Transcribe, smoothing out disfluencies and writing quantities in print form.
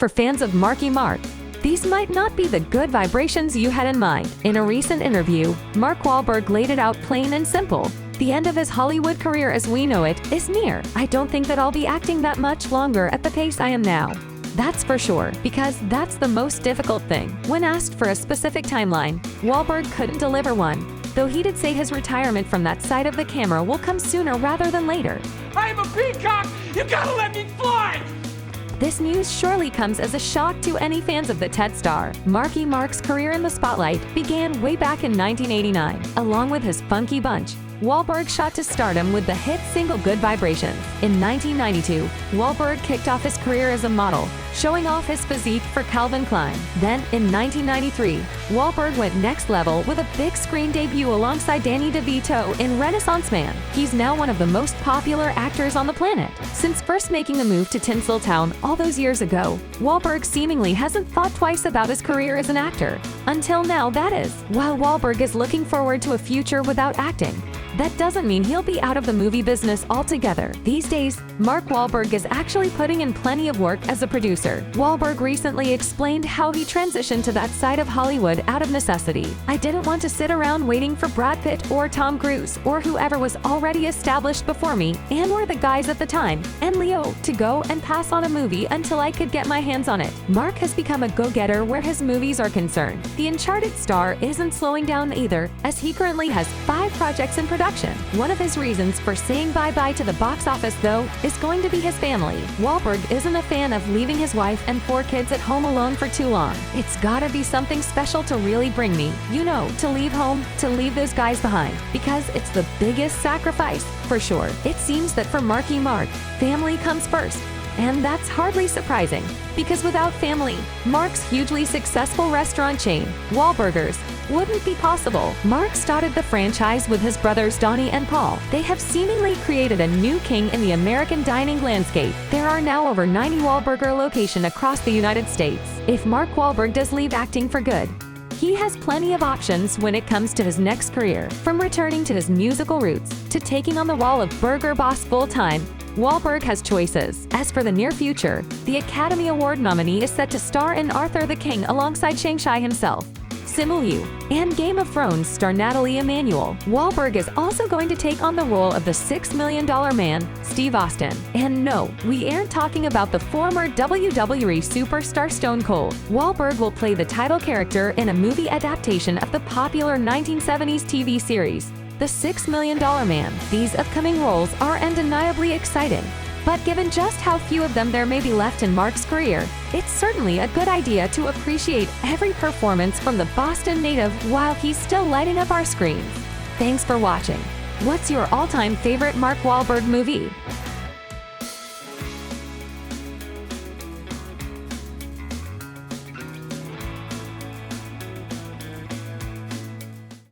For fans of Marky Mark, these might not be the good vibrations you had in mind. In a recent interview, Mark Wahlberg laid it out plain and simple. The end of his Hollywood career as we know it is near. I don't think that I'll be acting that much longer at the pace I am now. That's for sure, because that's the most difficult thing. When asked for a specific timeline, Wahlberg couldn't deliver one, though he did say his retirement from that side of the camera will come sooner rather than later. I am a peacock! You gotta let me fly! This news surely comes as a shock to any fans of the TED star. Marky Mark's career in the spotlight began way back in 1989. Along with his funky bunch, Wahlberg shot to stardom with the hit single Good Vibrations. In 1992, Wahlberg kicked off his career as a model, showing off his physique for Calvin Klein. Then, in 1993, Wahlberg went next level with a big screen debut alongside Danny DeVito in Renaissance Man. He's now one of the most popular actors on the planet. Since first making the move to Tinseltown all those years ago, Wahlberg seemingly hasn't thought twice about his career as an actor. Until now, that is. While Wahlberg is looking forward to a future without acting, that doesn't mean he'll be out of the movie business altogether. These days, Mark Wahlberg is actually putting in plenty of work as a producer. Wahlberg recently explained how he transitioned to that side of Hollywood out of necessity. "I didn't want to sit around waiting for Brad Pitt or Tom Cruise or whoever was already established before me and were the guys at the time, and Leo, to go and pass on a movie until I could get my hands on it." Mark has become a go-getter where his movies are concerned. The Uncharted star isn't slowing down either, as he currently has 5 projects in production. One of his reasons for saying bye-bye to the box office, though, is going to be his family. Wahlberg isn't a fan of leaving his wife and 4 kids at home alone for too long. "It's gotta be something special to really bring me, to leave home, to leave those guys behind, because it's the biggest sacrifice, for sure." It seems that for Marky Mark, family comes first. And that's hardly surprising, because without family, Mark's hugely successful restaurant chain, Wahlburgers, wouldn't be possible. Mark started the franchise with his brothers Donnie and Paul. They have seemingly created a new king in the American dining landscape. There are now over 90 Wahlburger locations across the United States. If Mark Wahlberg does leave acting for good, he has plenty of options when it comes to his next career. From returning to his musical roots to taking on the role of burger boss full-time, Wahlberg has choices. As for the near future, the Academy Award nominee is set to star in Arthur the King alongside Shang-Chi himself, Simu Liu, and Game of Thrones star Natalie Emmanuel. Wahlberg is also going to take on the role of the $6 million man, Steve Austin. And no, we aren't talking about the former WWE superstar Stone Cold. Wahlberg will play the title character in a movie adaptation of the popular 1970s TV series, The $6 Million Man. These upcoming roles are undeniably exciting, but given just how few of them there may be left in Mark's career, it's certainly a good idea to appreciate every performance from the Boston native while he's still lighting up our screens. Thanks for watching. What's your all-time favorite Mark Wahlberg movie?